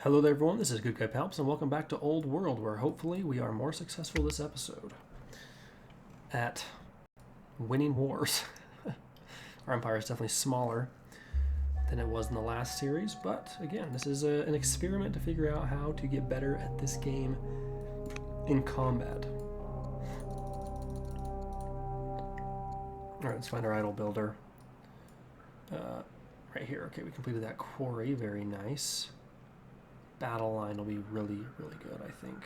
Hello there everyone, this is GoodGuyPalps and welcome back to Old World, where hopefully we are more successful this episode at winning wars. Our empire is definitely smaller than it was in the last series, but again, this is an experiment to figure out how to get better at this game in combat. Alright, let's find our idol builder. Right here, okay, we completed that quarry, very nice. Battle line will be really, really good, I think.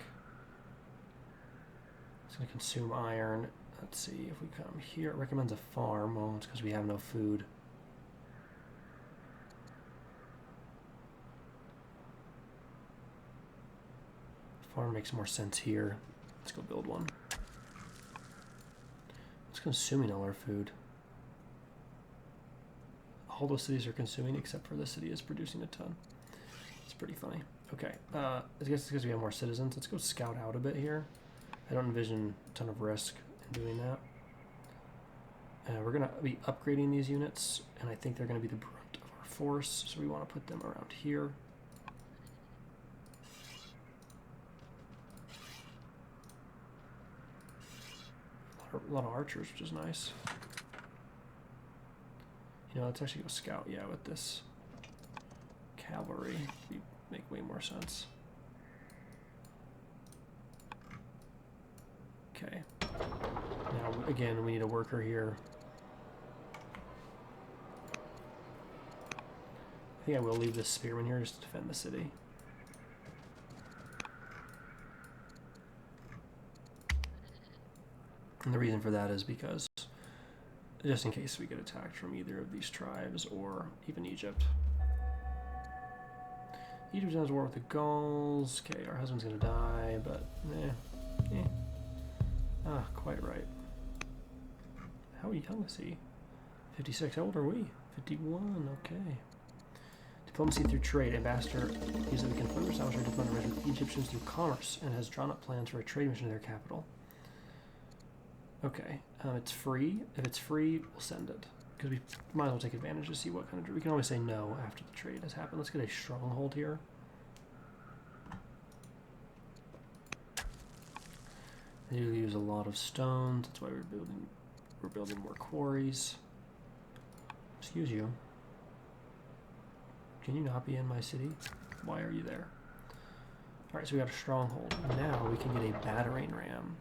It's going to consume iron. Let's see if we come here. It recommends a farm. Well, it's because we have no food. Farm makes more sense here. Let's go build one. It's consuming all our food. All those cities are consuming except for this city is producing a ton. It's pretty funny. Okay, I guess it's because we have more citizens. Let's go scout out a bit here. I don't envision a ton of risk in doing that. We're going to be upgrading these units, and I think they're going to be the brunt of our force, so we want to put them around here. A lot of archers, which is nice. You know, let's actually go scout, yeah, with this cavalry. Make way more sense. Okay. Now, again, we need a worker here. I think I will leave this spearman here just to defend the city. And the reason for that is because, just in case we get attacked from either of these tribes or even Egypt. Egypt has war with the Gauls. Okay, our husband's gonna die, but quite right. How young is he? 56. How old are we? 51. Okay. Diplomacy through trade. Ambassador is that we can further establish our diplomatic relations with the Egyptians through commerce and has drawn up plans for a trade mission to their capital. Okay, it's free. If it's free, we'll send it. Because we might as well take advantage to see what kind of... We can always say no after the trade has happened. Let's get a stronghold here. They do use a lot of stones. That's why we're building more quarries. Excuse you. Can you not be in my city? Why are you there? Alright, so we got a stronghold. Now we can get a battering ram.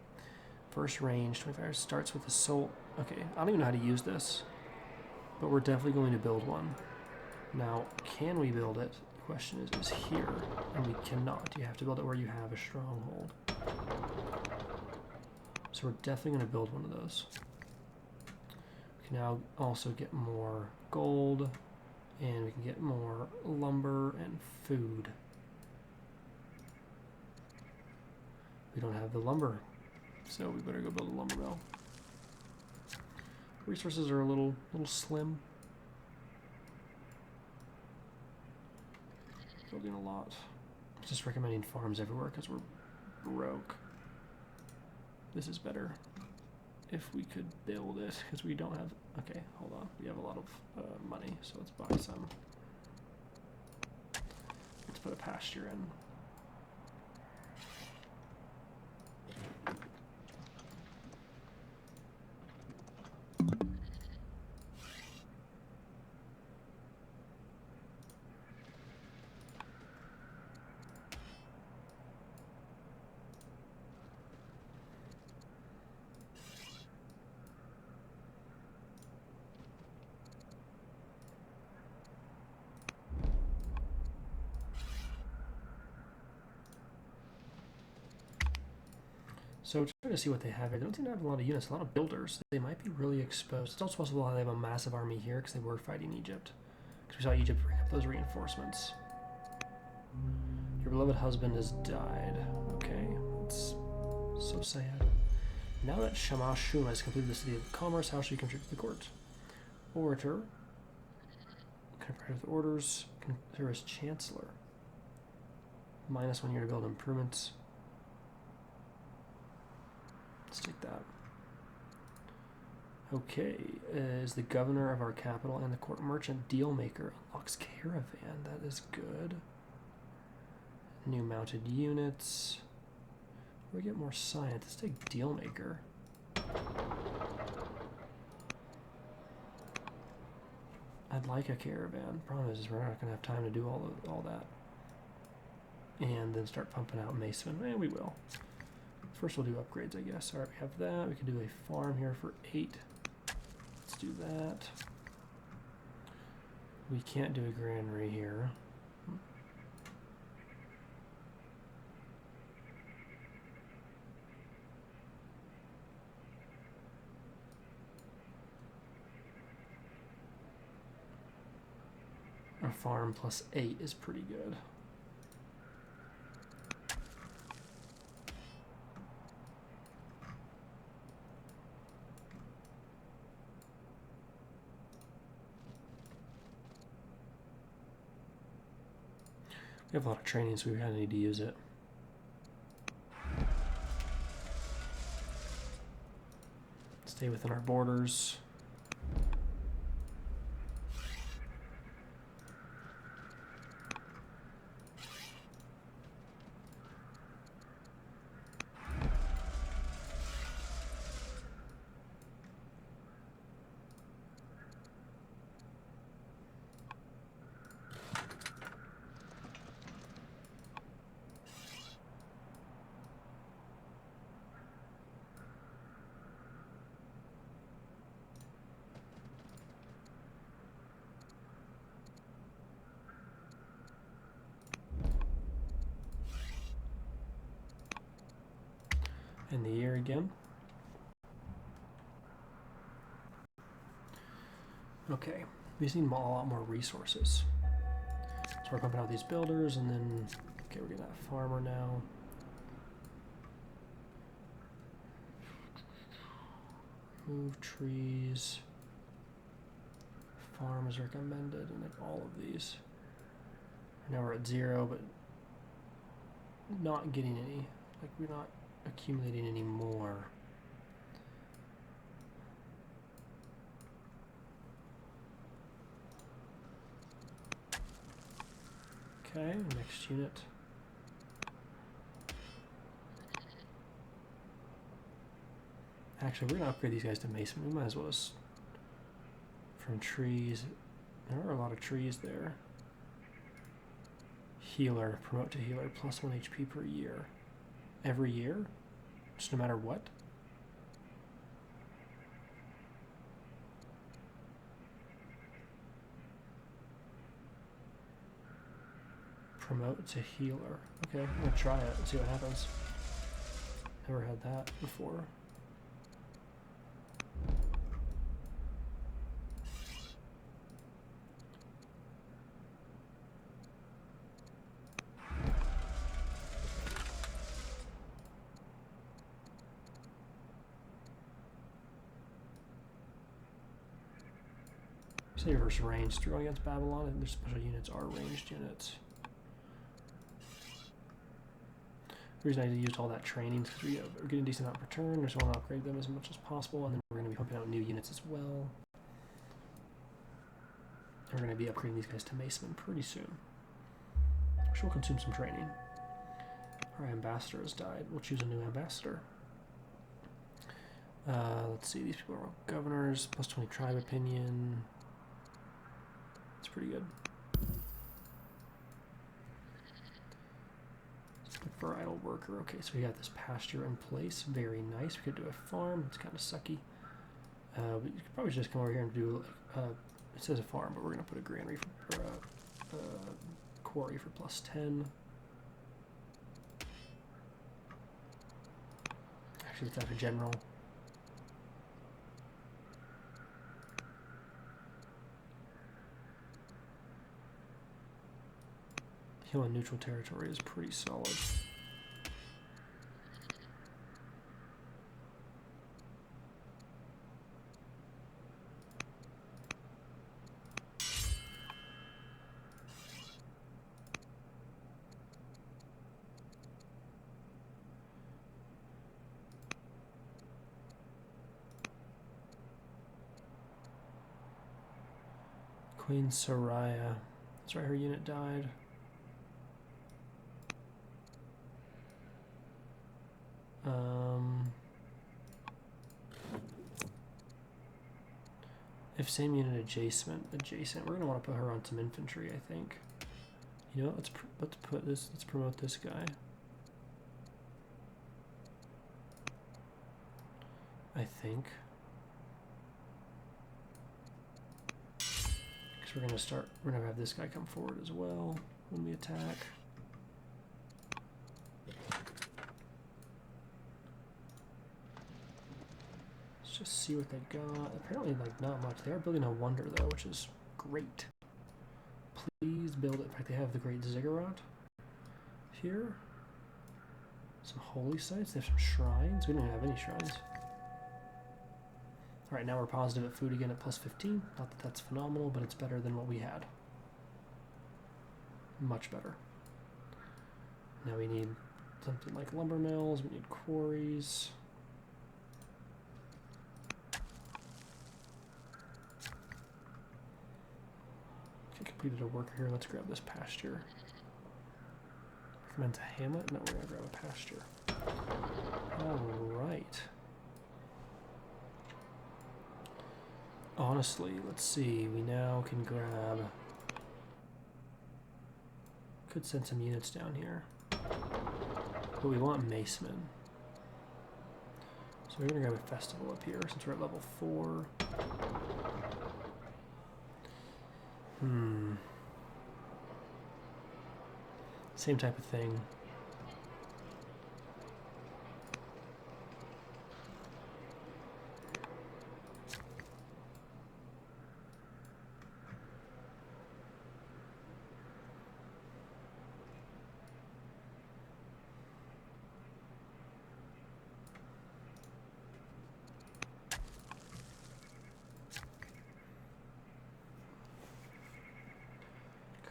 First range, 25 starts with assault. Okay, I don't even know how to use this. But we're definitely going to build one. Now, can we build it? The question is here. And we cannot. You have to build it where you have a stronghold. So we're definitely going to build one of those. We can now also get more gold. And we can get more lumber and food. We don't have the lumber. So we better go build a lumber mill. Resources are a little slim. Building a lot. Just recommending farms everywhere because we're broke. This is better if we could build it because we don't have... Okay, hold on. We have a lot of money, so let's buy some. Let's put a pasture in. So trying to see what they have here. They don't seem to have a lot of units, a lot of builders. They might be really exposed. It's also possible they have a massive army here because they were fighting Egypt. Because we saw Egypt bring up those reinforcements. Your beloved husband has died. Okay, that's so sad. Now that Shamash-Shum has completed the city of commerce, how should you contribute to the court? Orator. Confirm with orders. Consider as chancellor. -1 year to build improvements. Let's take that. Okay, is the governor of our capital and the court merchant deal maker. Unlocks caravan. That is good. new mounted units. We get more science. Let's take Dealmaker. I'd like a caravan. Problem is we're not going to have time to do all that. And then start pumping out Mason. And we will. First we'll do upgrades, I guess. Alright, we have that. We can do a farm here for 8. Let's do that. We can't do a granary here. Our farm plus 8 is pretty good. We have a lot of training, so we kind of need to use it. Stay within our borders. In the year again. Okay, we just need a lot more resources. So we're pumping out these builders, and then, okay, we're getting that farmer now. Move trees. Farm is recommended, and like all of these. Now we're at 0, but not getting any. Like we're not accumulating any more. Okay, next unit. Actually, we're gonna upgrade these guys to mason. We might as well just from trees. There are a lot of trees there. Healer, promote to healer, plus 1 HP per year. Every year? Just no matter what? Promote to healer. Okay, I'm gonna try it and see what happens. Never had that before. Say versus ranged. Going against Babylon, and their special units are ranged units. The reason I used all that training is because we're getting a decent amount per turn. We just want to upgrade them as much as possible, and then we're going to be pumping out new units as well. And we're going to be upgrading these guys to Macemen pretty soon, which will consume some training. Our ambassador has died. We'll choose a new ambassador. Let's see, these people are all governors, plus 20 tribe opinion. It's pretty good. Let's look for idle worker. Okay, so we got this pasture in place. Very nice. We could do a farm. It's kind of sucky. We could probably just come over here and do, it says a farm, but we're going to put a granary for, or a quarry for plus 10. Actually, let's have a general. Heal in neutral territory is pretty solid. Queen Soraya. That's right, her unit died. If same unit adjacent, we're gonna want to put her on some infantry, I think. You know what? Let's promote this guy. I think. Because we're gonna have this guy come forward as well when we attack. Let's just see what they got. Apparently, like, not much. They are building a wonder, though, which is great. Please build it. In fact, they have the Great Ziggurat here. Some holy sites. They have some shrines. We don't even have any shrines. Alright, now we're positive at food again at plus 15. Not that that's phenomenal, but it's better than what we had. Much better. Now we need something like lumber mills. We need quarries. Okay, completed a worker here. Let's grab this pasture. Recommends a hamlet? No, we're going to grab a pasture. Alright. Honestly, let's see. We now can grab... Could send some units down here. But we want macemen. So we're going to grab a festival up here since we're at level 4. Same type of thing.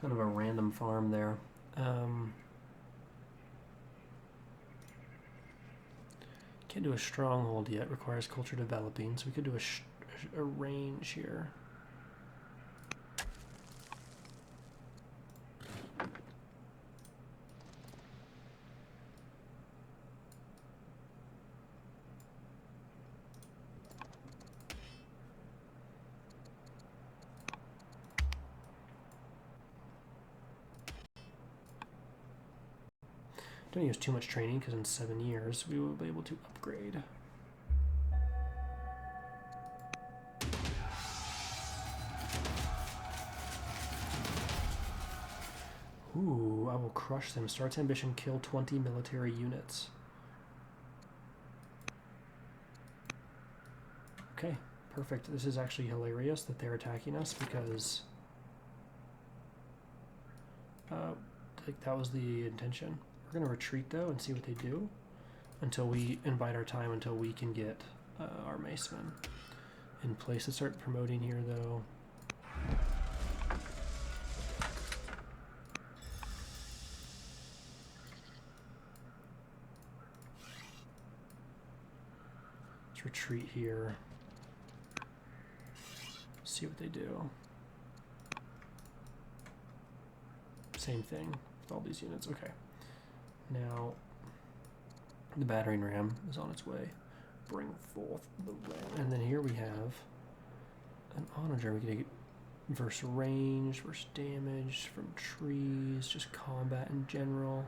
Kind of a random farm there. Can't do a stronghold yet. Requires culture developing, so we could do a range here. Don't use too much training because in 7 years we will be able to upgrade. Ooh, I will crush them. Starts ambition, kill 20 military units. Okay, perfect. This is actually hilarious that they're attacking us because like that was the intention. We're going to retreat, though, and see what they do until we invite our time until we can get our macemen in place. Let's start promoting here, though. Let's retreat here. See what they do. Same thing with all these units. Okay. Now, the battering ram is on its way. Bring forth the ram. And then here we have an onager. We get versus range, versus damage from trees, just combat in general.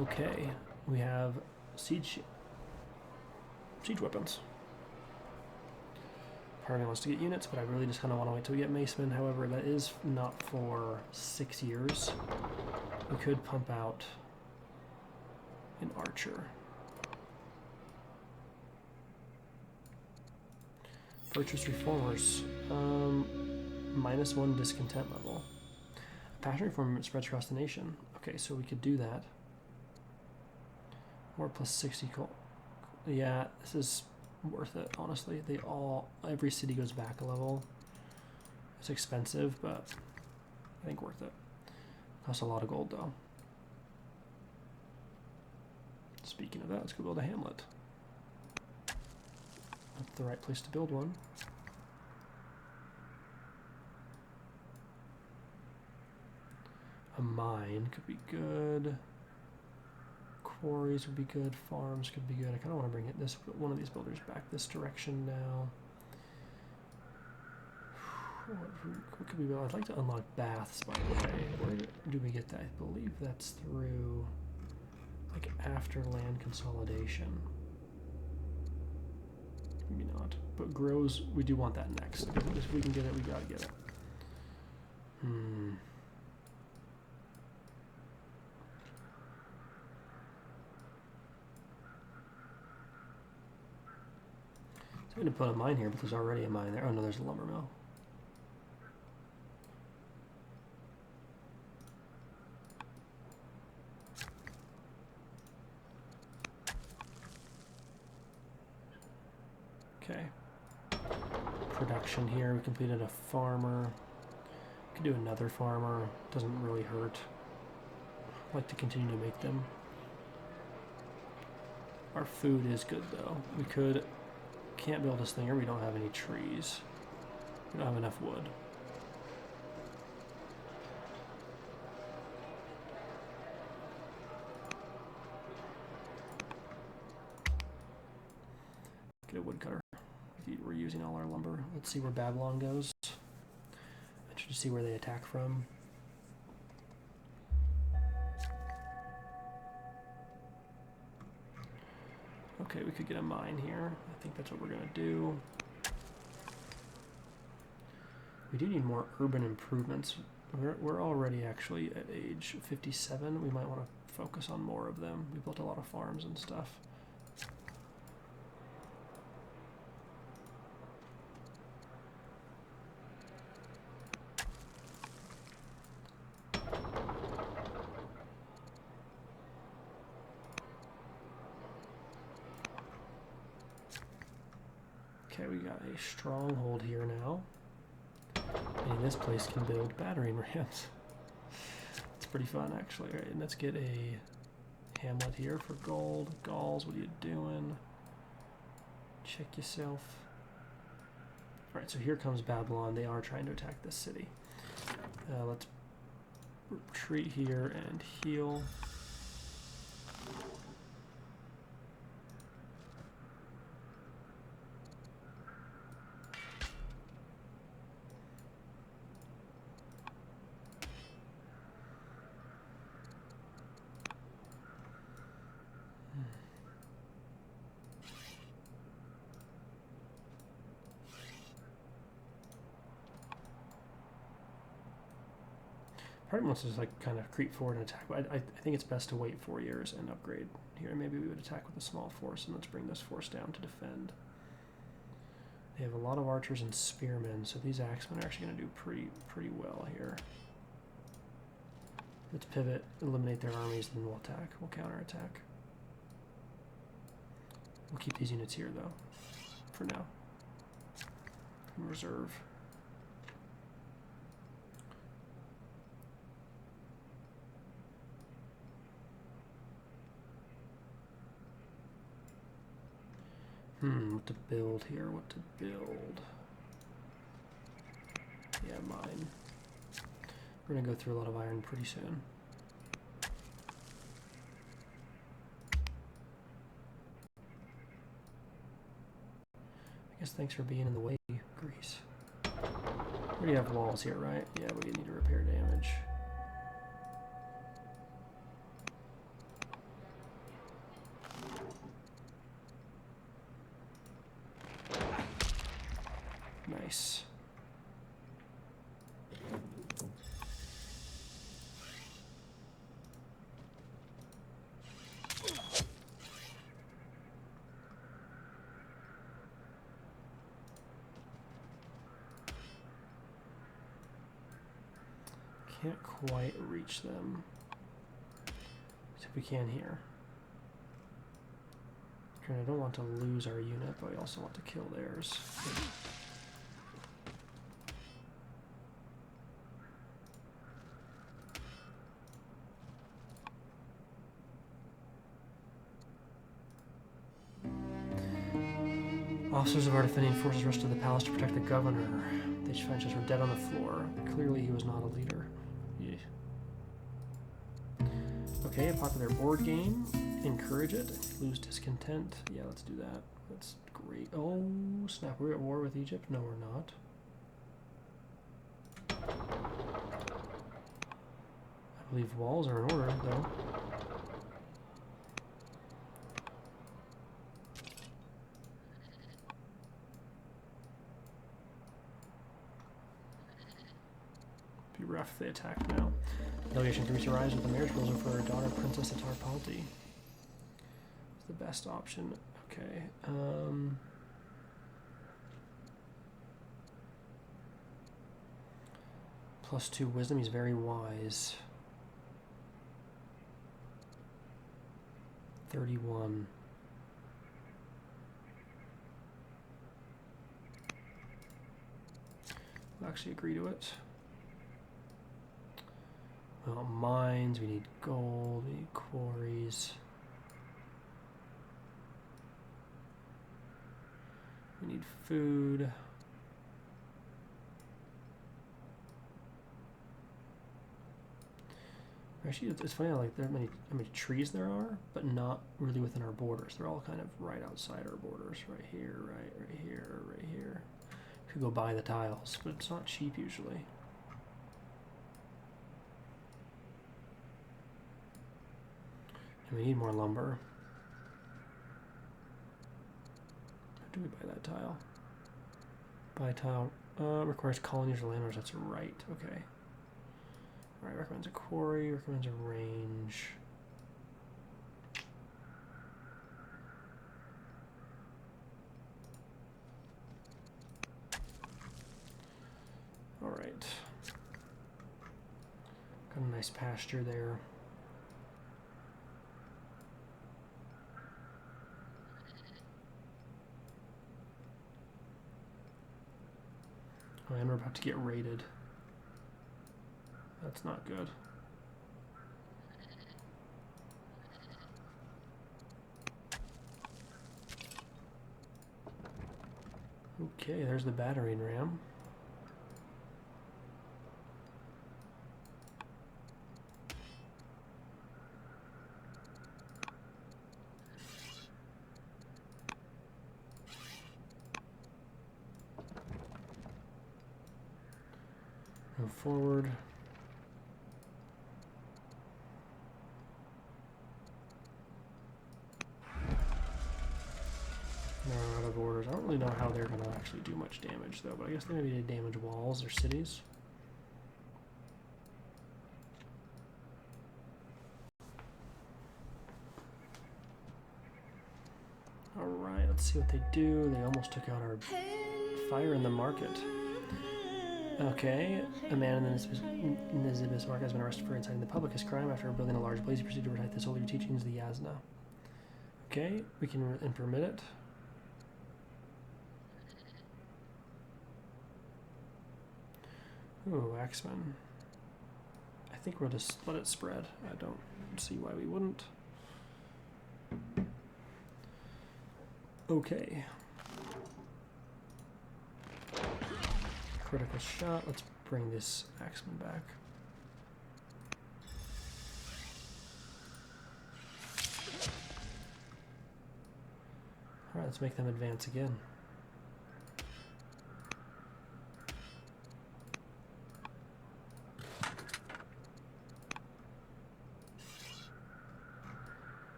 Okay, we have siege weapons. Part of me wants to get units, but I really just kind of want to wait till we get macemen. However, that is not for 6 years. We could pump out an archer. Purchase reformers. -1 discontent level. Passion reform spreads across the nation. Okay, so we could do that. Or plus 60 gold. Yeah, this is worth it, honestly. Every city goes back a level. It's expensive, but I think worth it. Costs a lot of gold, though. Speaking of that, let's go build a hamlet. That's the right place to build one. A mine could be good. Quarries would be good. Farms could be good. I kind of want to bring it one of these builders back this direction now. What could we build? I'd like to unlock baths, by the way. Where do we get that? I believe that's through, like, after land consolidation. Maybe not. But grows, we do want that next. If we can get it, we gotta get it. I'm going to put a mine here, but there's already a mine there. Oh no, there's a lumber mill. Okay. Production here. We completed a farmer. We could do another farmer. Doesn't really hurt. I'd like to continue to make them. Our food is good though. We can't build this thing, or we don't have any trees. We don't have enough wood. Get a woodcutter. We're using all our lumber. Let's see where Babylon goes. Interested to see where they attack from. Okay, we could get a mine here. I think that's what we're gonna do. We do need more urban improvements. We're already actually at age 57. We might want to focus on more of them. We built a lot of farms and stuff. Okay, we got a stronghold here now. And this place can build battering rams. It's pretty fun, actually. All right, and let's get a hamlet here for gold. Gauls, what are you doing? Check yourself. All right, so here comes Babylon. They are trying to attack this city. Let's retreat here and heal. Part of me wants to just like kind of creep forward and attack, but I think it's best to wait 4 years and upgrade here. Maybe we would attack with a small force, and let's bring this force down to defend. They have a lot of archers and spearmen, so these axemen are actually going to do pretty well here. Let's pivot, eliminate their armies, then we'll attack. We'll counterattack. We'll keep these units here though, for now. In reserve. What to build here? What to build? Yeah, mine. We're gonna go through a lot of iron pretty soon. I guess thanks for being in the way, Greece. We already have walls here, right? Yeah, we need to repair damage. Nice. Can't quite reach them. See if we can here. I don't want to lose our unit, but we also want to kill theirs. Officers of our defending forces rushed to the palace to protect the governor. They Frenchies were dead on the floor. Clearly he was not a leader. Yeah. Okay, a popular board game. Encourage it. Lose discontent. Yeah, let's do that. That's great. Oh, snap. We're at war with Egypt? No, we're not. I believe walls are in order, though. Be rough if they attack now. Delegation agrees to rise with the marriage proposal for her daughter, Princess Atarpalti. It's the best option. Okay. +2 wisdom. He's very wise. 31. I'll actually agree to it. Well, mines, we need gold, we need quarries. We need food. Actually, it's funny how like there are how many trees there are, but not really within our borders. They're all kind of right outside our borders. Right here, right here, right here. Could go buy the tiles, but it's not cheap usually. And we need more lumber. How do we buy that tile? Buy tile requires colonies or landlords. That's right. Okay. All right. Recommends a quarry. Recommends a range. All right. Got a nice pasture there. Oh, and we're about to get raided. That's not good. Okay, there's the battering ram. Move forward. They're out of orders. I don't really know how they're going to actually do much damage, though, but I guess they maybe did damage walls or cities. Alright, let's see what they do. They almost took out our fire in the market. Okay, a man in the Nizibis market has been arrested for inciting the public as crime after building a large blaze. He proceeded to recite the holy teachings of the Yasna. Okay, we can permit it. Ooh, Axeman. I think we'll just let it spread. I don't see why we wouldn't. Okay. Critical shot. Let's bring this Axeman back. Alright, let's make them advance again.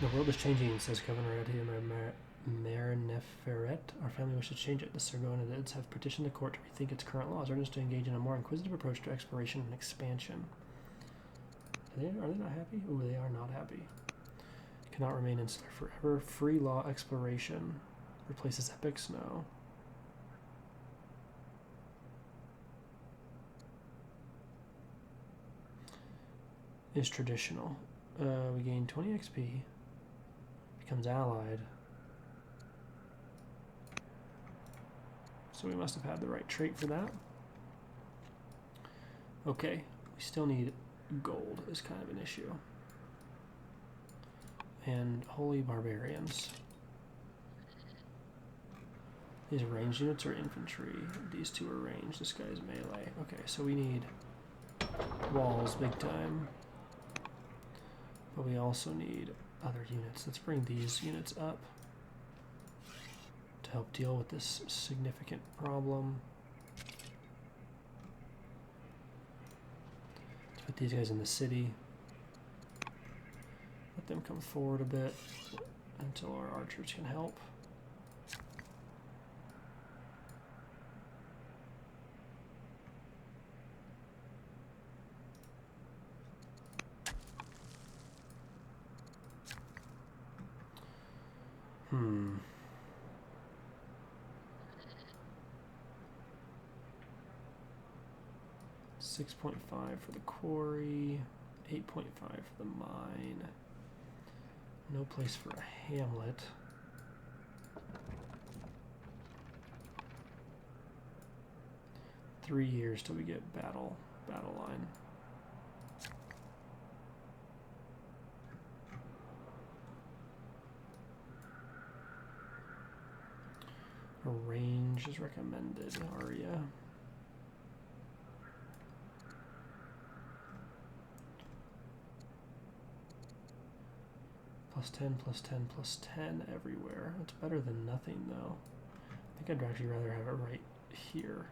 The world is changing, says Governor Mayor Neferet. Our family wishes to change it. The Sargonids have petitioned the court to rethink its current laws, urging us to engage in a more inquisitive approach to exploration and expansion. Are they not happy? Oh, they are not happy. Cannot remain insular forever. Free law exploration. Replaces epics? No. Is traditional. We gain 20 XP. Becomes allied. So we must have had the right trait for that. Okay, we still need gold is kind of an issue. And holy barbarians. These ranged units are infantry. These two are ranged. This guy's melee. Okay, so we need walls big time. But we also need other units. Let's bring these units up to help deal with this significant problem. Let's put these guys in the city. Let them come forward a bit until our archers can help. Hmm. 6.5 for the quarry, 8.5 for the mine. No place for a hamlet. Three years till we get battle line. A range is recommended, Arya. +10, +10, +10 everywhere. That's better than nothing, though. I think I'd actually rather have it right here.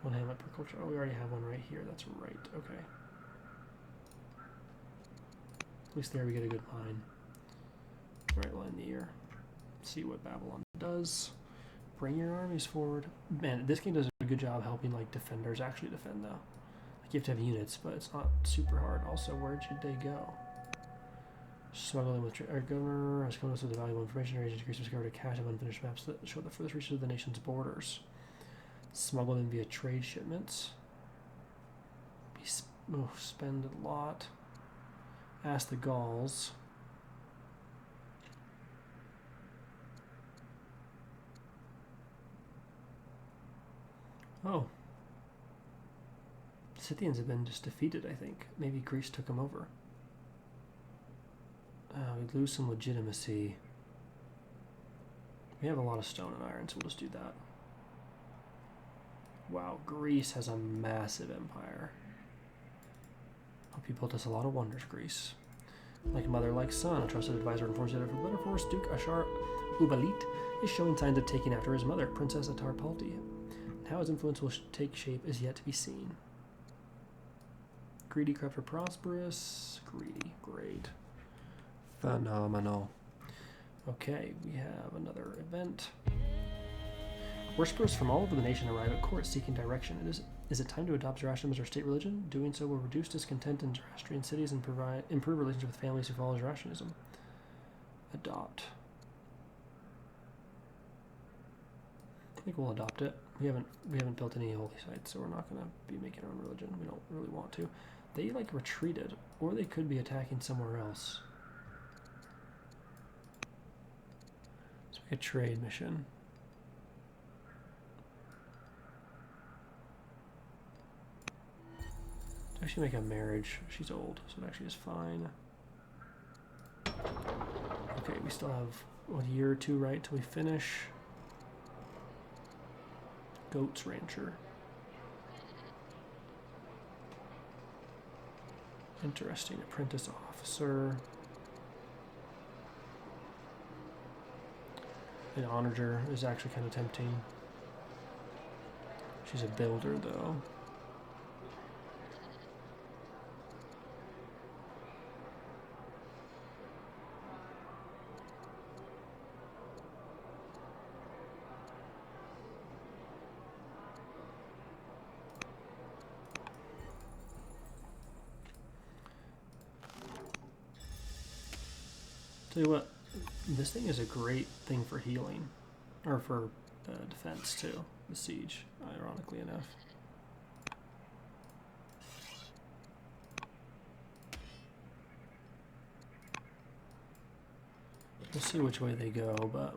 One hamlet per culture. Oh, we already have one right here. That's right. Okay. At least there we get a good line. Right line the ear. See what Babylon does. Bring your armies forward. Man, this game does a good job helping like defenders actually defend, though. Like you have to have units, but it's not super hard. Also, where should they go? Smuggling with our governor has come us with valuable information. Arrange increase discovered a cache of unfinished maps that show the furthest reaches of the nation's borders. Smuggle them via trade shipments. Spend a lot. Ask the Gauls. Oh. Scythians have been just defeated, I think. Maybe Greece took them over. We lose some legitimacy. We have a lot of stone and iron, so we'll just do that. Wow, Greece has a massive empire. Hope you built us a lot of wonders, Greece. Like mother, like son, a trusted advisor informs you that for better force, Duke Ashar Ubalit is showing signs of taking after his mother, Princess Atarpalti. How his influence will take shape is yet to be seen. Greedy, corrupt, or prosperous? Greedy, great. Phenomenal. Okay, we have another event. Worshippers from all over the nation arrive at court seeking direction. Is it time to adopt Zoroastrianism as our state religion? Doing so will reduce discontent in Zoroastrian cities and improve relations with families who follow Zoroastrianism. Adopt. I think we'll adopt it. We haven't built any holy sites, so we're not going to be making our own religion. We don't really want to. They like retreated, or they could be attacking somewhere else. Let's make a trade mission. Let's actually make a marriage. She's old, so it actually is fine. Okay, we still have a year or two, right, till we finish. Goats rancher. Interesting. Apprentice officer. An onager is actually kind of tempting. She's a builder, though. Tell you what, this thing is a great thing for healing, or for defense too, the siege, ironically enough. We'll see which way they go, but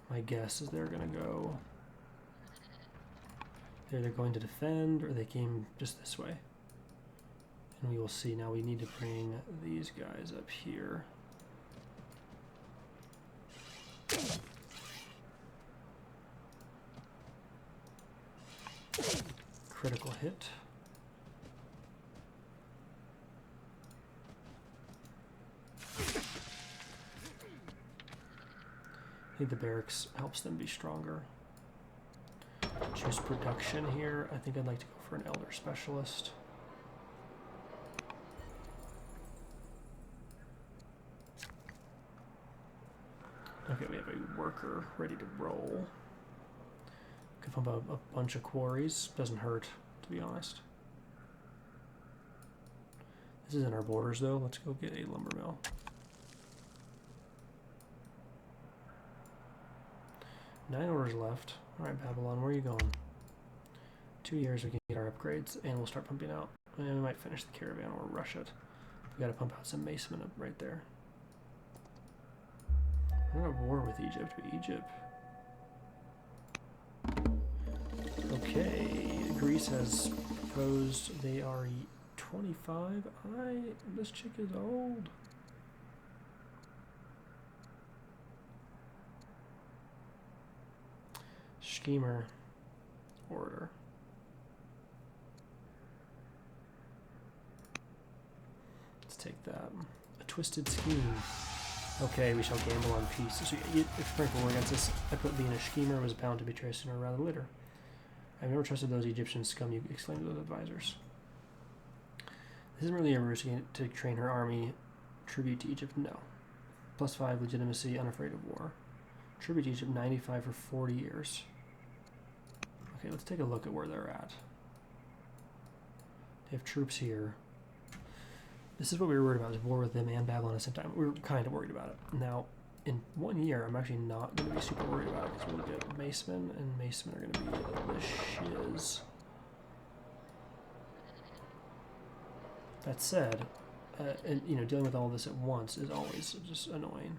my guess is they're gonna go They're either going to defend or they came just this way. And we will see. Now we need to bring these guys up here. Critical hit. I think the barracks helps them be stronger. Choose production here. I think I'd like to go for an elder specialist. Okay, we have a worker ready to roll. Could pump out a bunch of quarries. Doesn't hurt, to be honest. This isn't our borders, though. Let's go get a lumber mill. Nine orders left. Alright, Babylon, where are you going? 2 years we can get our upgrades, and we'll start pumping out. And we might finish the caravan or rush it. We gotta pump out some mason up right there. We're not at war with Egypt, but Egypt. Okay, Greece has proposed they are 25. This chick is old. Schemer order. Let's take that. A twisted scheme. Okay, we shall gamble on peace. So if Frank were against us, I put being a schemer was bound to betray sooner rather than later. I've never trusted those Egyptian scum, you exclaimed to those advisors. This isn't really a risk to train her army. Tribute to Egypt, no. +5 legitimacy, unafraid of war. Tribute to Egypt, 95 for 40 years. Okay, let's take a look at where they're at. They have troops here. This is what we were worried about, is war with them and Babylon at the same time. We were kind of worried about it. Now, in 1 year, I'm actually not going to be super worried about it, because we'll get Macemen, and Macemen are going to be the shiz. That said, and you know, dealing with all this at once is always just annoying.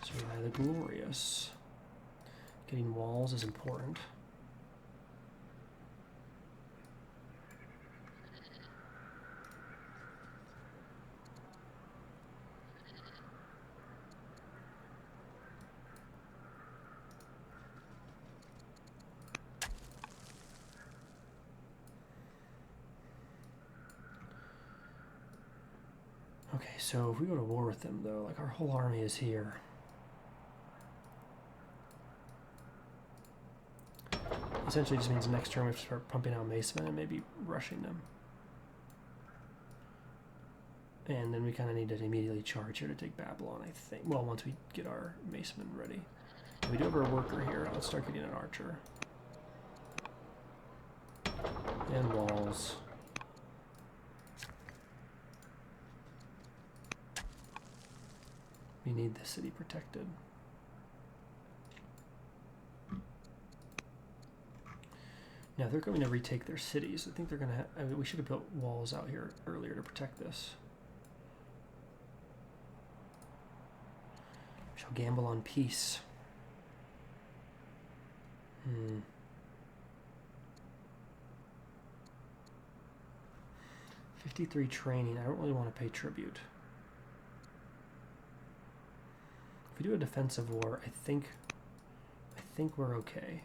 Survive the Glorious. Getting walls is important. Okay, so if we go to war with them, though, like our whole army is here. Essentially just means next turn we have to start pumping out Macemen and maybe rushing them. And then we kind of need to immediately charge here to take Babylon, I think. Well, once we get our Macemen ready. We do have our worker here. Let's start getting an archer. And walls. We need the city protected. Now they're going to retake their cities. I think they're going to I mean, we should have built walls out here earlier to protect this. We shall gamble on peace. 53 training. I don't really want to pay tribute. If we do a defensive war, I think we're okay.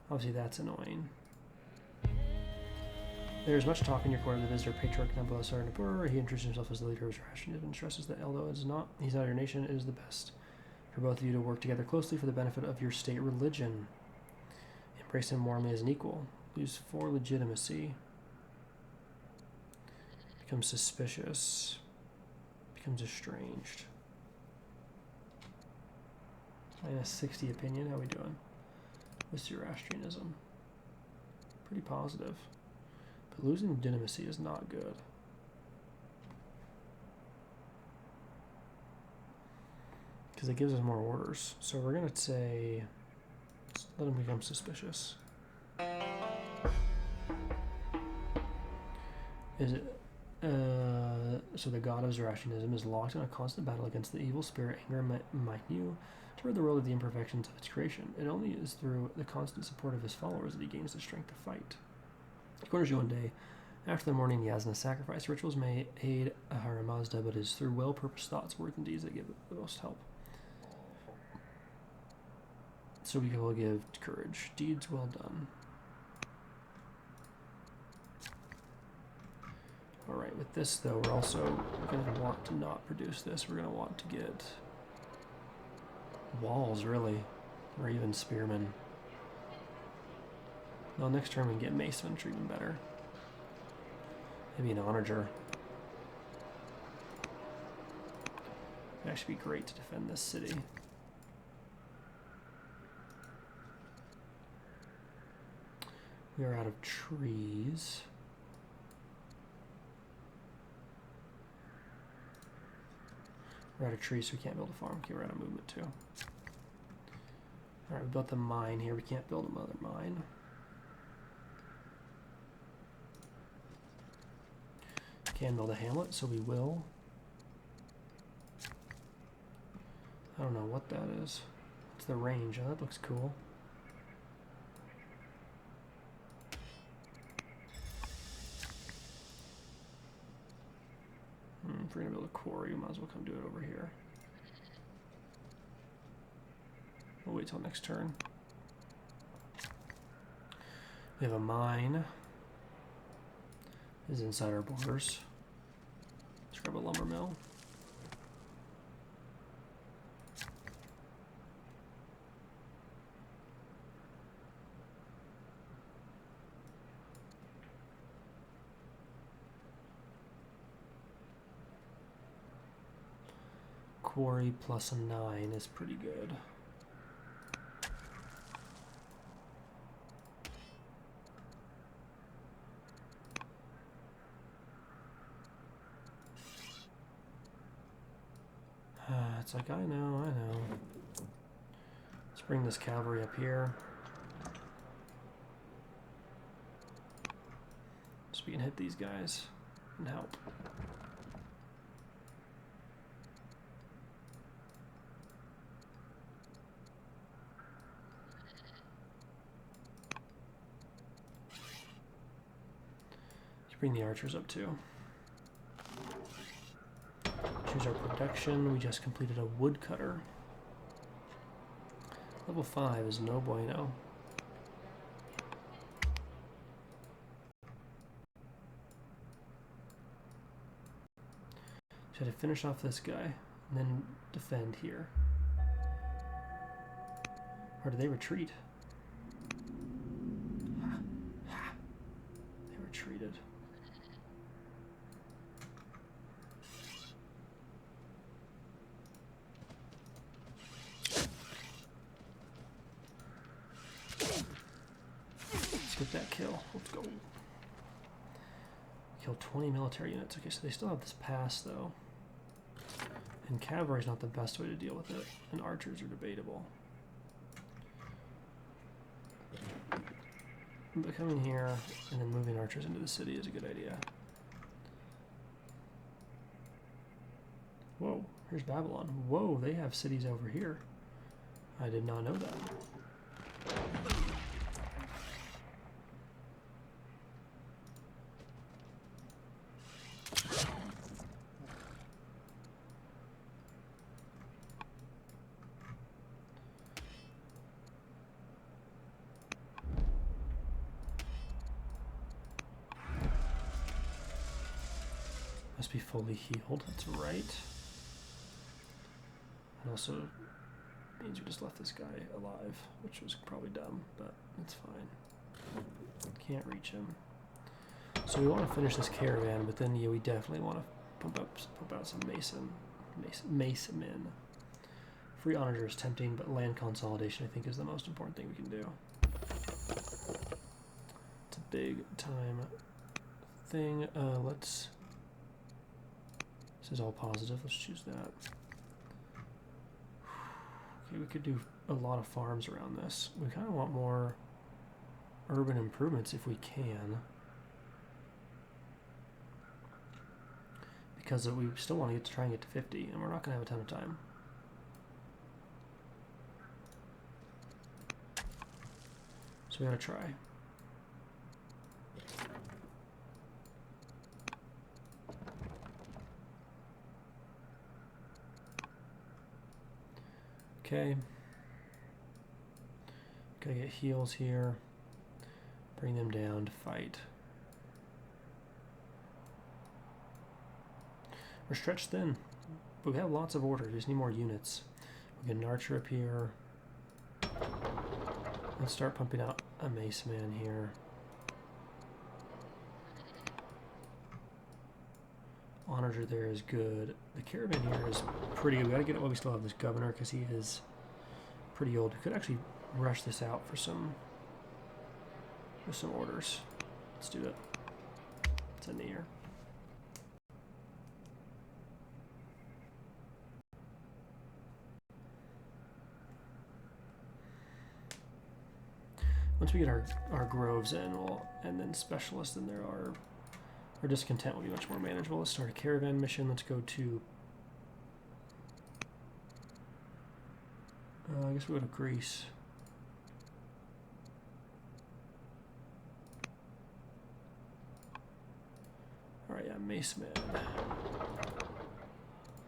Obviously that's annoying. There is much talk in your court of the visitor, Patriarch Nebuchadnezzar Nabur. He introduces himself as the leader of his rationalism and stresses that although he's not your nation, it is the best for both of you to work together closely for the benefit of your state religion. Embrace him warmly as an equal. Lose 4 legitimacy. Become suspicious. Becomes estranged. -60 opinion. How we doing? With Zoroastrianism. Pretty positive. But losing legitimacy is not good. Because it gives us more orders. So we're going to say, let him become suspicious. Is it So the god of Zoroastrianism is locked in a constant battle against the evil spirit Anger Manu to rid the world of the imperfections of its creation. It only is through the constant support of his followers that he gains the strength to fight. He corners you one day. After the morning Yasna sacrifice, rituals may aid Ahura Mazda, but it is through well-purposed thoughts, words, and deeds that give the most help. So we will give courage. Deeds well done. Alright, with this though, we're also going to want to not produce this. We're going to want to get walls, really, or even spearmen. Well, next turn we can get mason, which are even better. Maybe an onager. It'd actually be great to defend this city. We are out of trees. We're out of trees, so we can't build a farm. Okay, we're out of movement too. Alright, we built the mine here. We can't build another mine. Can build a hamlet, so we will. I don't know what that is. It's the range. Oh, that looks cool. If we're going to build a quarry, we might as well come do it over here. We'll wait till next turn. We have a mine. This is inside our borders. Let's grab a lumber mill. Quarry plus a 9 is pretty good. It's like, I know. Let's bring this cavalry up here. So we can hit these guys and help. Bring the archers up too. Choose our production. We just completed a woodcutter. Level 5 is no bueno. Should I finish off this guy and then defend here? Or do they retreat? They retreated. Let's get that kill. Let's go. Kill 20 military units. Okay, so they still have this pass though. And cavalry is not the best way to deal with it. And archers are debatable. But coming here and then moving archers into the city is a good idea. Whoa, here's Babylon. Whoa, they have cities over here. I did not know that. Must be fully healed, that's right. And also means we just left this guy alive, which was probably dumb, but it's fine. Can't reach him. So we want to finish this caravan, but then yeah, we definitely want to pump out some mace men. Free onager is tempting, but land consolidation I think is the most important thing we can do. It's a big time thing. Let's. This is all positive. Let's choose that. Okay, we could do a lot of farms around this. We kind of want more urban improvements if we can. because we still want to try and get to 50, and we're not going to have a ton of time. So we gotta try. Okay. Gotta get heals here. Bring them down to fight. We're stretched thin, but we have lots of orders. We just need more units. We get an archer up here. Let's start pumping out a mace man here. Onager there is good. The caravan here is pretty good. We gotta get it while we still have this governor because he is pretty old. We could actually rush this out for some orders. Let's do it. It's in the air. Once we get our groves in, and then specialists in there, our discontent will be much more manageable. Let's start a caravan mission. Let's go to I guess we'll go to Greece. Alright, yeah, Mace Man. Let's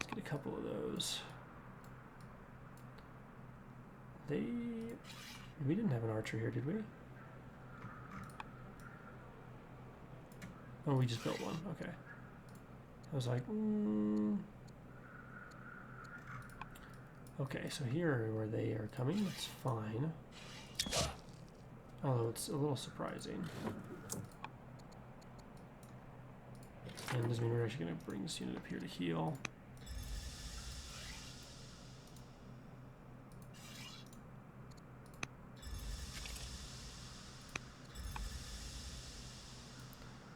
get a couple of those. We didn't have an archer here, did we? Oh, we just built one. Okay. I was like, Okay, so here where they are coming, that's fine. Although it's a little surprising. And it doesn't mean we're actually going to bring this unit up here to heal.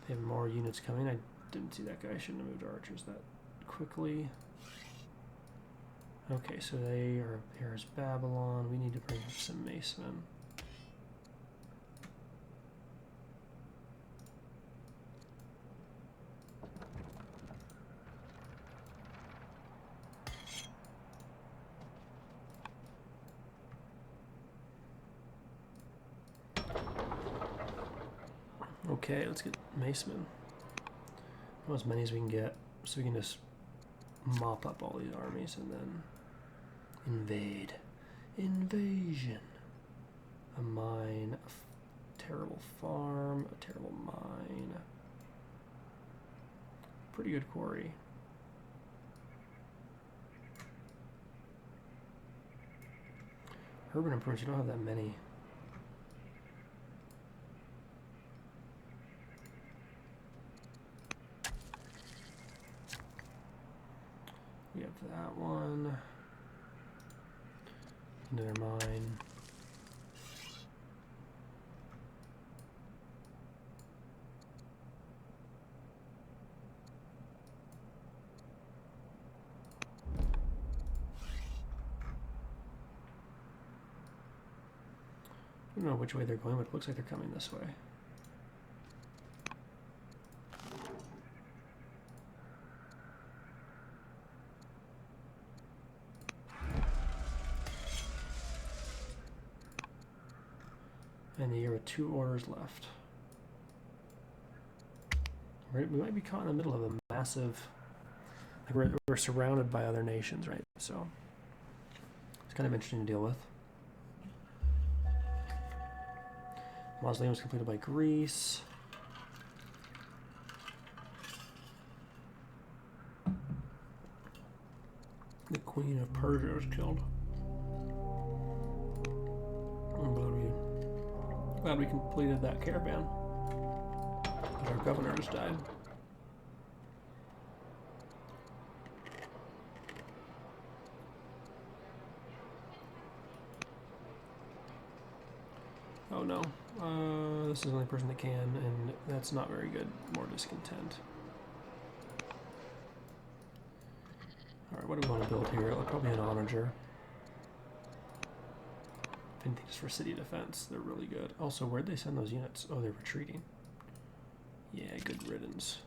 They have more units coming. I didn't see that guy. I shouldn't have moved archers that quickly. Okay, so they are up here as Babylon. We need to bring up some macemen. Okay, let's get macemen. As many as we can get, so we can just mop up all these armies and then invade. Invasion. A mine, a terrible farm, a terrible mine. Pretty good quarry. Urban improvements, you don't have that many. We have that one. Another mine. I don't know which way they're going, but it looks like they're coming this way. And you're with 2 orders left. We might be caught in the middle of a massive... Like we're surrounded by other nations, right? So it's kind of interesting to deal with. Mausoleum was completed by Greece. The Queen of Persia was killed. Glad we completed that caravan. Our governor just died. Oh no. This is the only person that can, and that's not very good. More discontent. Alright, what do we want to build here? Probably an onager. Anything just for city defense. They're really good. Also, where'd they send those units? Oh, they're retreating. Yeah, good riddance.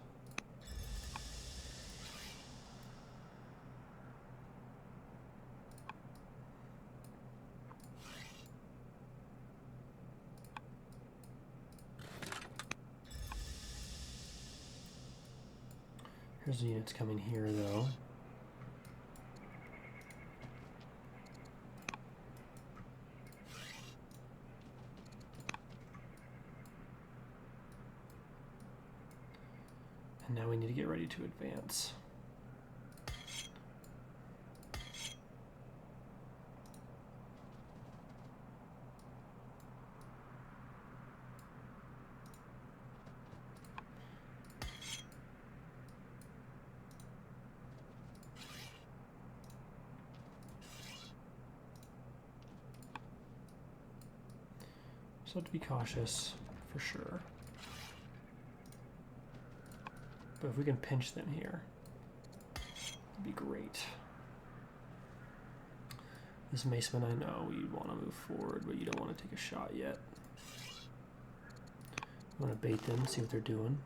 Here's the units coming here, though. And now we need to get ready to advance. So to be cautious, for sure. But if we can pinch them here, it'd be great. This Maceman, I know you want to move forward, but you don't want to take a shot yet. You want to bait them, see what they're doing.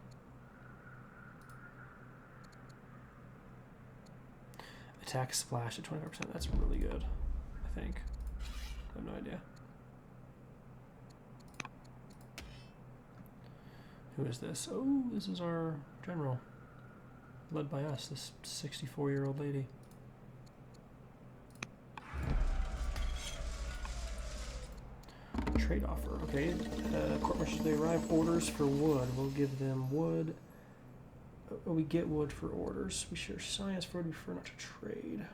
Attack splash at 25%, that's really good, I think. I have no idea. Who is this? Oh, this is our general. Led by us, this 64-year-old lady. Trade offer, okay. Court marchers, they arrive. Orders for wood. We'll give them wood. Oh, we get wood for orders. We share science for wood. We prefer not to trade.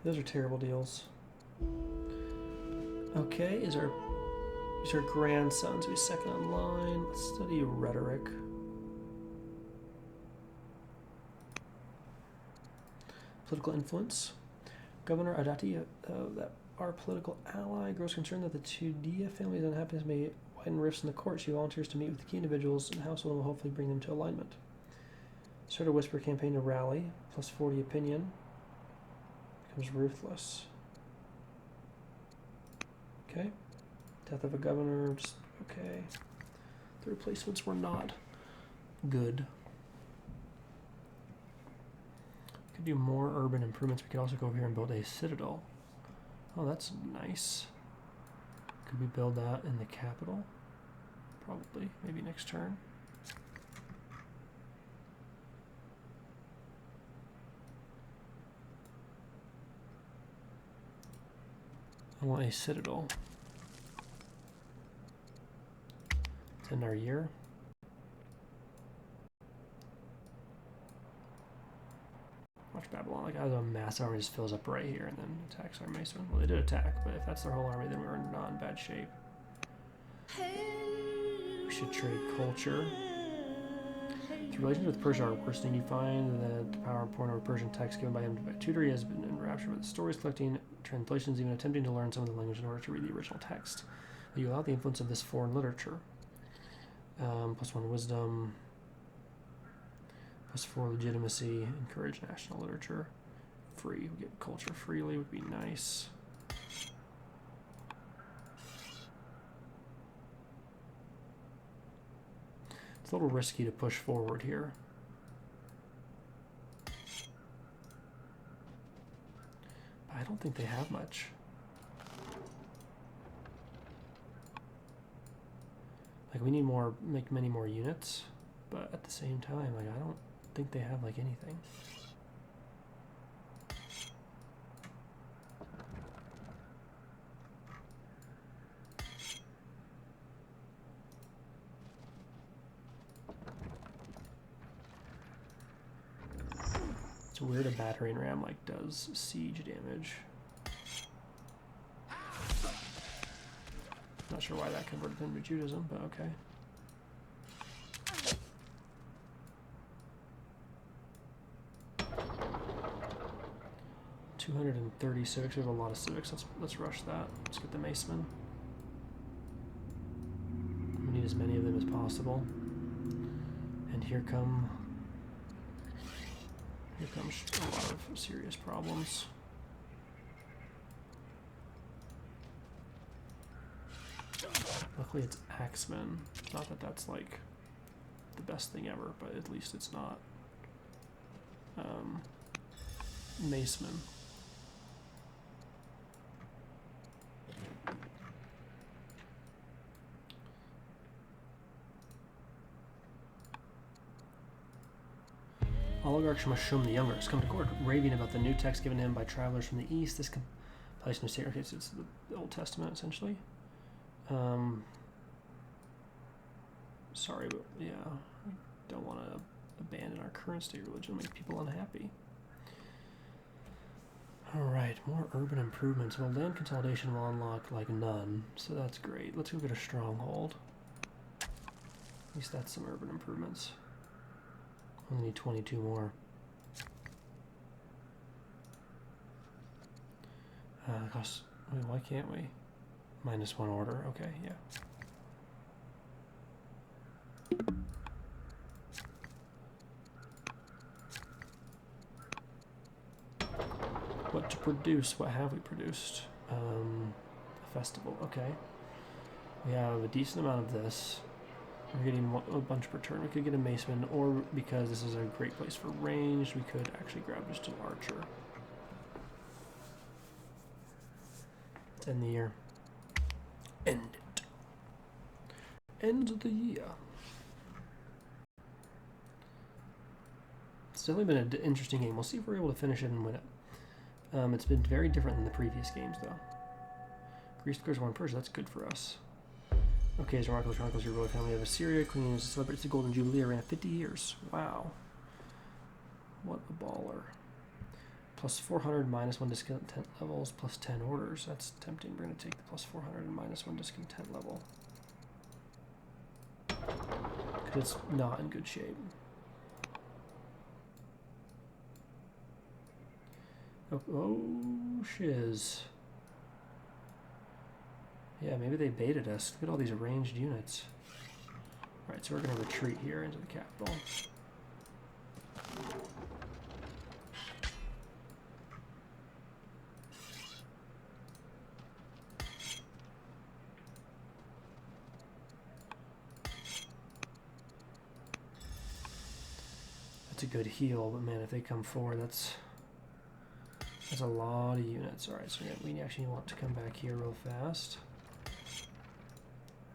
Those are terrible deals. Okay, these are grandsons. We second in line. Let's study rhetoric. Political influence. Governor Adati, that our political ally, grows concerned that the Tudia family's unhappiness may widen rifts in the court. She volunteers to meet with the key individuals in the household and will hopefully bring them to alignment. Start a whisper campaign to rally. Plus 40 opinion. Becomes ruthless. Okay. Death of a governor, just okay. The replacements were not good. Could do more urban improvements. We could also go over here and build a citadel. Oh, that's nice. Could we build that in the capital? Probably, maybe next turn. I want a citadel. It's in our year. Watch Babylon. Like, I have a mass army just fills up right here and then attacks our Mason. Well, they did attack, but if that's their whole army, then we're not in bad shape. We should trade culture. Through relations with Persia are worsening. You find that the PowerPoint over Persian text given by him by tutor, he has been enraptured with the stories, collecting translations, even attempting to learn some of the language in order to read the original text. But you allow the influence of this foreign literature. +1 wisdom. +4 legitimacy. Encourage national literature. Free. We get culture freely would be nice. It's a little risky to push forward here. But I don't think they have much. Like, we need more, make many more units, but at the same time, like, I don't think they have like anything. It's weird a battering ram like does siege damage. Not sure why that converted into Judaism, but okay. $230 civics. We have a lot of civics. Let's rush that. Let's get the Macemen. We need as many of them as possible. And here comes a lot of serious problems. Luckily it's Axemen. Not that that's like the best thing ever, but at least it's not Macemen. Oligarch Shemashum the Younger has come to court, raving about the new text given him by travelers from the east. This compilation of sacred texts, it's the Old Testament, essentially. Sorry, but yeah, we don't want to abandon our current state religion, make people unhappy. Alright, more urban improvements. Well, land consolidation will unlock like none, so that's great. Let's go get a stronghold. At least that's some urban improvements. Only need 22 more. Cost, wait, why can't we? -1 order, okay, yeah. What to produce? What have we produced? A festival, okay. We have a decent amount of this. We're getting a bunch per turn. We could get a maceman, or because this is a great place for range, we could actually grab just an archer. End the year. End it. End the year. It's definitely been an interesting game. We'll see if we're able to finish it and win it. It's been very different than the previous games, though. Greece declares war on Persia. That's good for us. Okay, as Chronicles, your royal family of Assyria queen celebrates the Golden Jubilee around 50 years. Wow. What a baller. Plus 400, -1 discontent levels, plus 10 orders. That's tempting. We're going to take the plus 400 and -1 discontent level. Because it's not in good shape. Oh, shiz. Yeah, maybe they baited us. Look at all these ranged units. Alright, so we're going to retreat here into the capital. That's a good heal, but man, if they come forward, that's a lot of units. Alright, so we actually want to come back here real fast.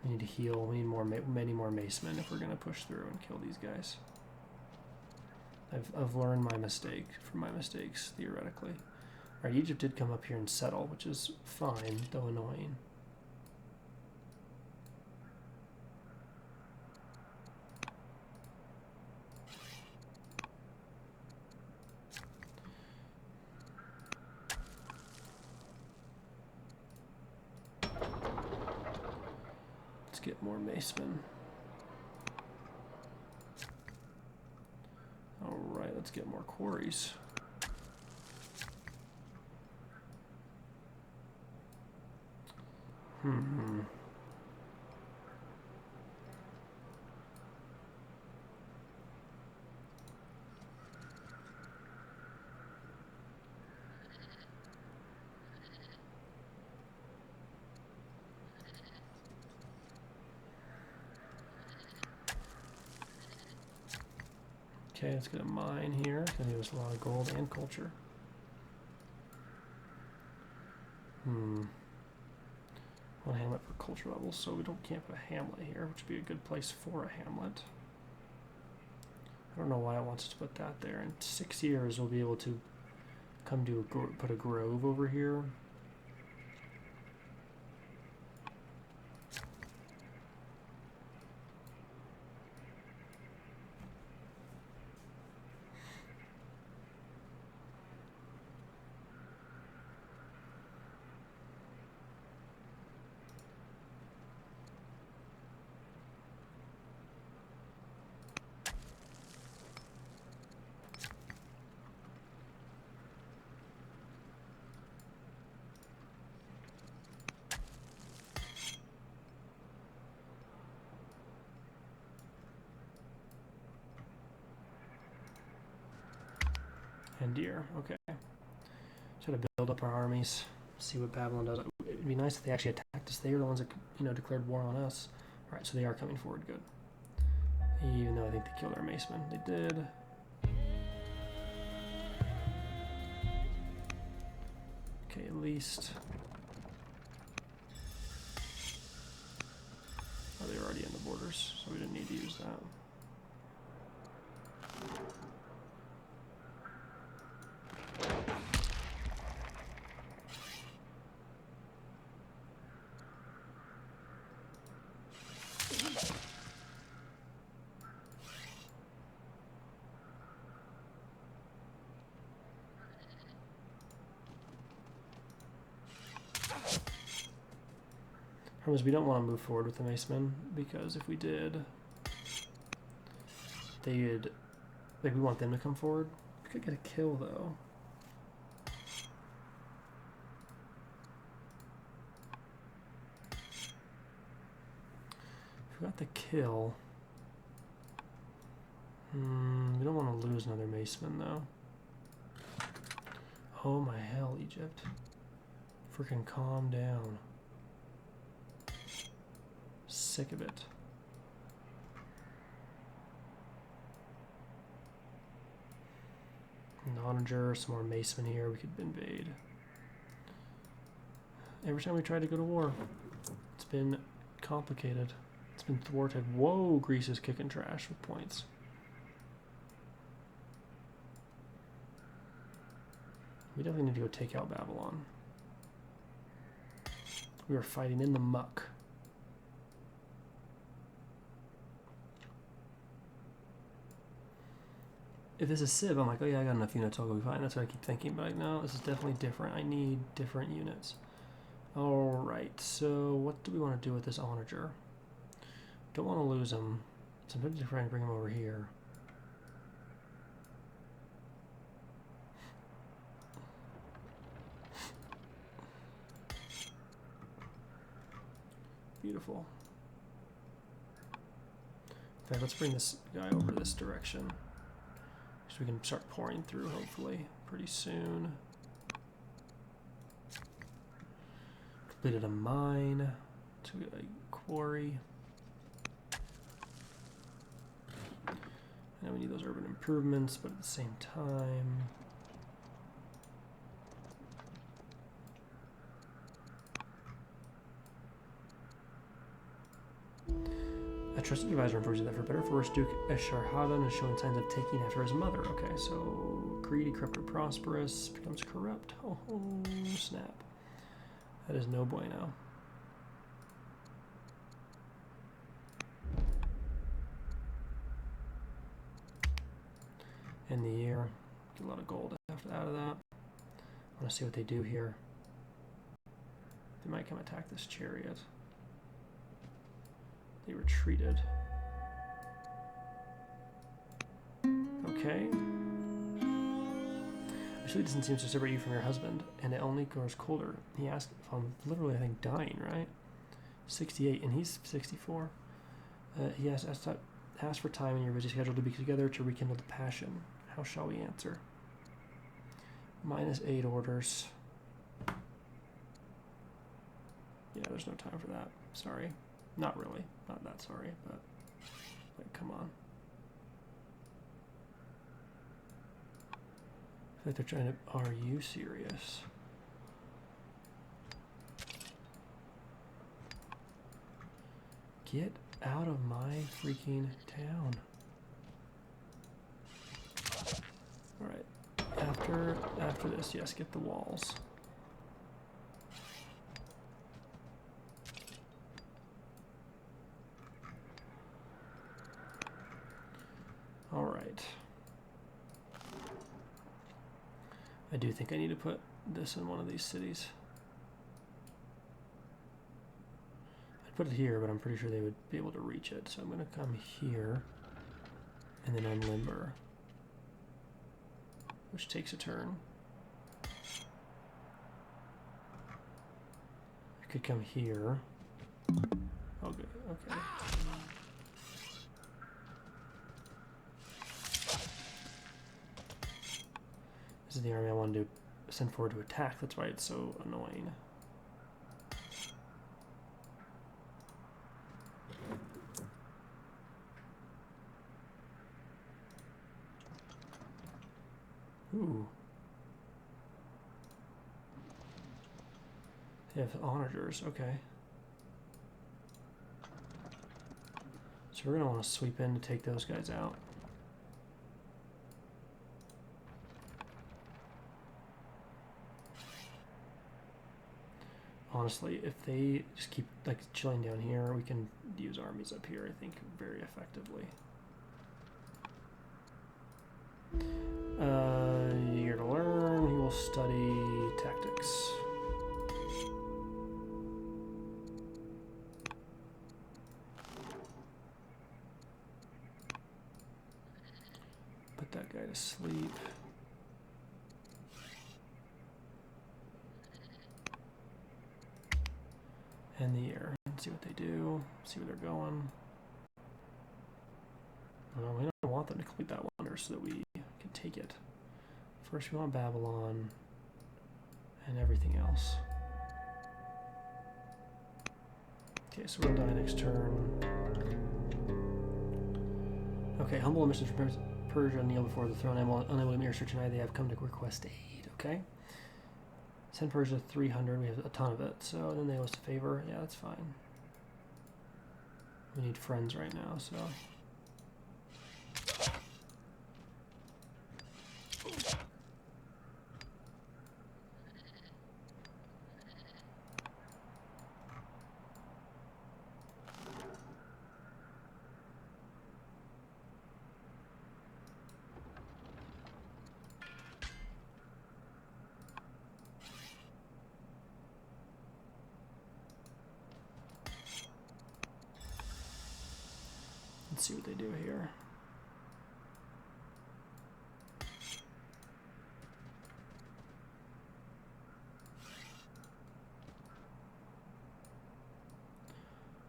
We need to heal. We need many more macemen if we're going to push through and kill these guys. I've learned my mistake from my mistakes, theoretically. Alright, Egypt did come up here and settle, which is fine, though annoying. Let's get more macemen. Alright, let's get more quarries. Okay, let's get a mine here. It's gonna give us a lot of gold and culture. One hamlet for culture levels, so we can't put a hamlet here, which would be a good place for a hamlet. I don't know why it wants us to put that there. In 6 years, we'll be able to come to put a grove over here. And deer, okay. Try to build up our armies, see what Babylon does. It'd be nice if they actually attacked us. They were the ones that, declared war on us. Alright, so they are coming forward, good. Even though I think they killed our macemen. They did. Okay, at least. Oh, they were already in the borders, so we didn't need to use that. Problem is we don't want to move forward with the Macemen, because if we did, they'd, like, we want them to come forward. We could get a kill though. If we got the kill, we don't want to lose another Maceman though. Oh my hell, Egypt. Freaking calm down. Sick of it. An onager, some more Macemen here, we could invade. Every time we try to go to war, it's been complicated. It's been thwarted. Whoa, Greece is kicking trash with points. We definitely need to go take out Babylon. We are fighting in the muck. If this is Civ, I'm like, oh yeah, I got enough units, I'll go be fine. That's what I keep thinking, but like, no, this is definitely different. I need different units. Alright, so what do we want to do with this onager? Don't want to lose him. So I'm trying to bring him over here. Beautiful. In fact, let's bring this guy over this direction. So we can start pouring through, hopefully, pretty soon. Completed a mine to a quarry. And we need those urban improvements, but at the same time, a trusted advisor informs you that for better or for worse, Duke Esarhaddon is showing signs of taking after his mother. Okay, so greedy, corrupt, or prosperous becomes corrupt. Oh, snap. That is no bueno. End the year. Get a lot of gold after out of that. I want to see what they do here. They might come attack this chariot. They retreated. Okay. Actually, doesn't seem to separate you from your husband, and it only grows colder. He asked if I'm literally, I think, dying, right? 68, and he's 64. He asked for time in your busy schedule to be together to rekindle the passion. How shall we answer? -8 orders. Yeah, there's no time for that. Sorry. Not really. Not that sorry, but like, come on. I feel like they're trying to... Are you serious? Get out of my freaking town. Alright. After this, yes, get the walls. Alright. I do think I need to put this in one of these cities. I'd put it here, but I'm pretty sure they would be able to reach it. So I'm going to come here and then unlimber, which takes a turn. I could come here. Oh, good. Okay. This is the army I wanted to send forward to attack. That's why it's so annoying. Ooh. They have onagers, okay. So we're going to want to sweep in to take those guys out. Honestly, if they just keep like chilling down here, we can use armies up here, I think, very effectively. Year to learn, he will study tactics. Put that guy to sleep. And the air. See what they do. See where they're going. We don't want them to complete that wonder so that we can take it. First, we want Babylon and everything else. Okay, so we'll die next turn. Okay, humble emissions from Persia kneel before the throne. Unable to mere search tonight. They have come to request aid. Okay. Send Persia 300. We have a ton of it. So then they owe us a favor. Yeah, that's fine. We need friends right now, so. Let's see what they do here.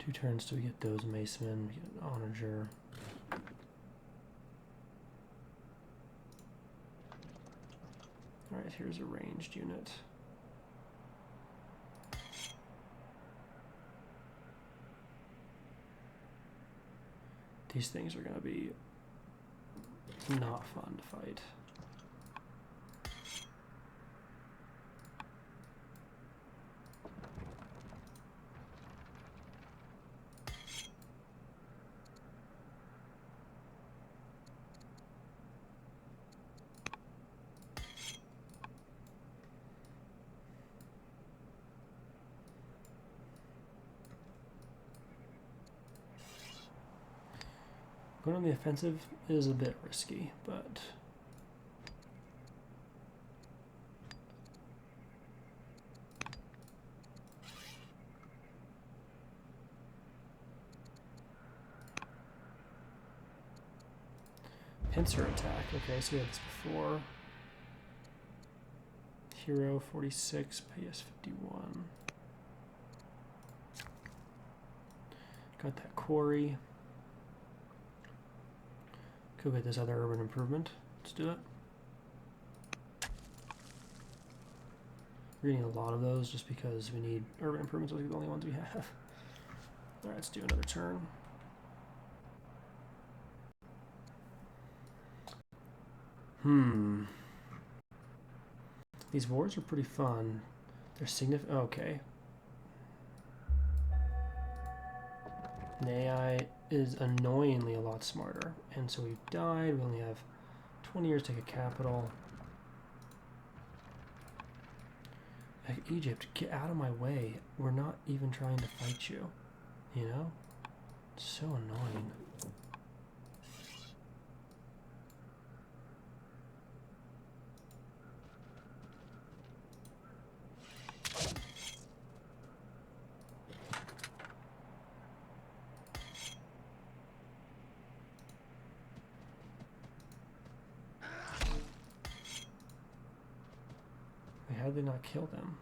Two turns till we get those macemen, we get an onager. Alright, here's a ranged unit. These things are going to be not fun to fight. Going on the offensive is a bit risky, but pincer attack. Okay, so we had this before. Hero 46, PS 51. Got that quarry. Could get this other urban improvement. Let's do it. We're getting a lot of those just because we need urban improvements. Those are the only ones we have. Alright, let's do another turn. These wars are pretty fun. They're significant. Okay. And the AI is annoyingly a lot smarter. And so we've died. We only have 20 years to take a capital. Like, Egypt, get out of my way. We're not even trying to fight you. You know? It's so annoying. How did they not kill them?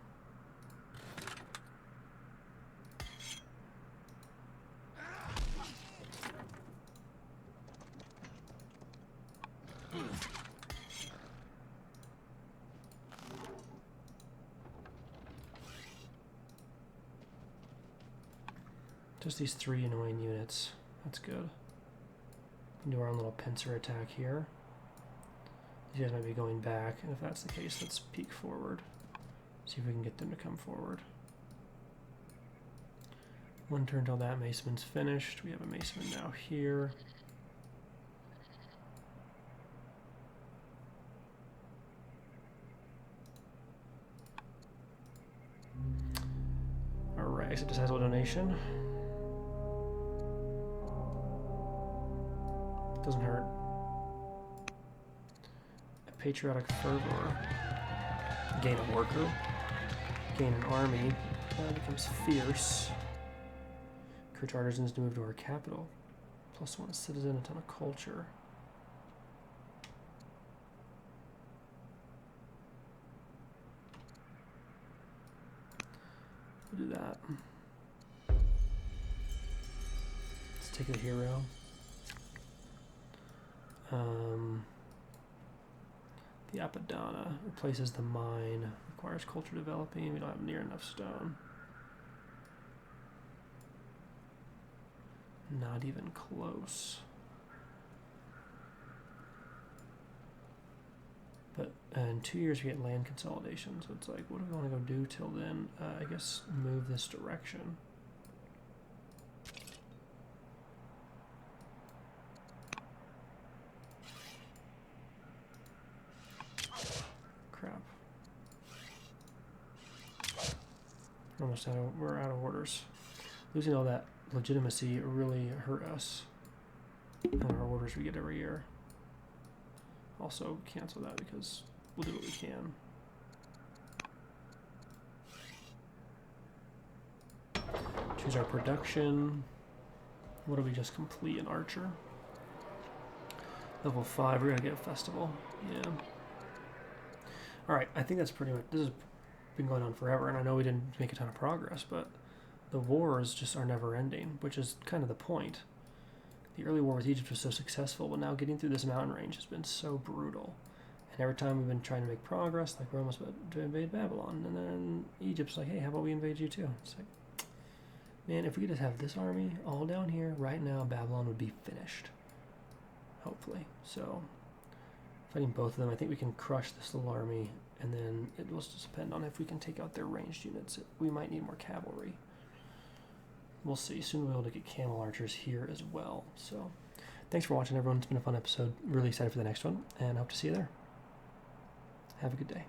Just these 3 annoying units. That's good. We can do our own little pincer attack here. These guys might be going back, and if that's the case, let's peek forward. See if we can get them to come forward. 1 turn till that maceman's finished. We have a maceman now here. Alright, accept a sizable donation. Doesn't hurt. A patriotic fervor. Gain a worker. Gain an army. Becomes fierce. Encourage artisans to move to our capital. +1 citizen, a ton of culture. do that. Let's take the hero. The Apadana replaces the mine. Requires culture developing. We don't have near enough stone. Not even close. But in 2 years we get land consolidation, so it's like, what do we want to go do till then? I guess move this direction. Crap. We're out of orders. Losing all that legitimacy really hurt us and our orders we get every year. Also cancel that because we'll do what we can. Choose our production. What do we just complete? An archer. Level 5, we're gonna get a festival. Yeah. Alright, I think that's pretty much, this has been going on forever, and I know we didn't make a ton of progress, but the wars just are never ending, which is kind of the point. The early war with Egypt was so successful, but now getting through this mountain range has been so brutal. And every time we've been trying to make progress, like we're almost about to invade Babylon, and then Egypt's like, hey, how about we invade you too? It's like, man, if we could just have this army all down here, right now, Babylon would be finished. Hopefully. So, fighting both of them, I think we can crush this little army, and then it will just depend on if we can take out their ranged units. We might need more cavalry. We'll see. Soon we'll be able to get camel archers here as well. So, thanks for watching, everyone. It's been a fun episode. Really excited for the next one, and hope to see you there. Have a good day.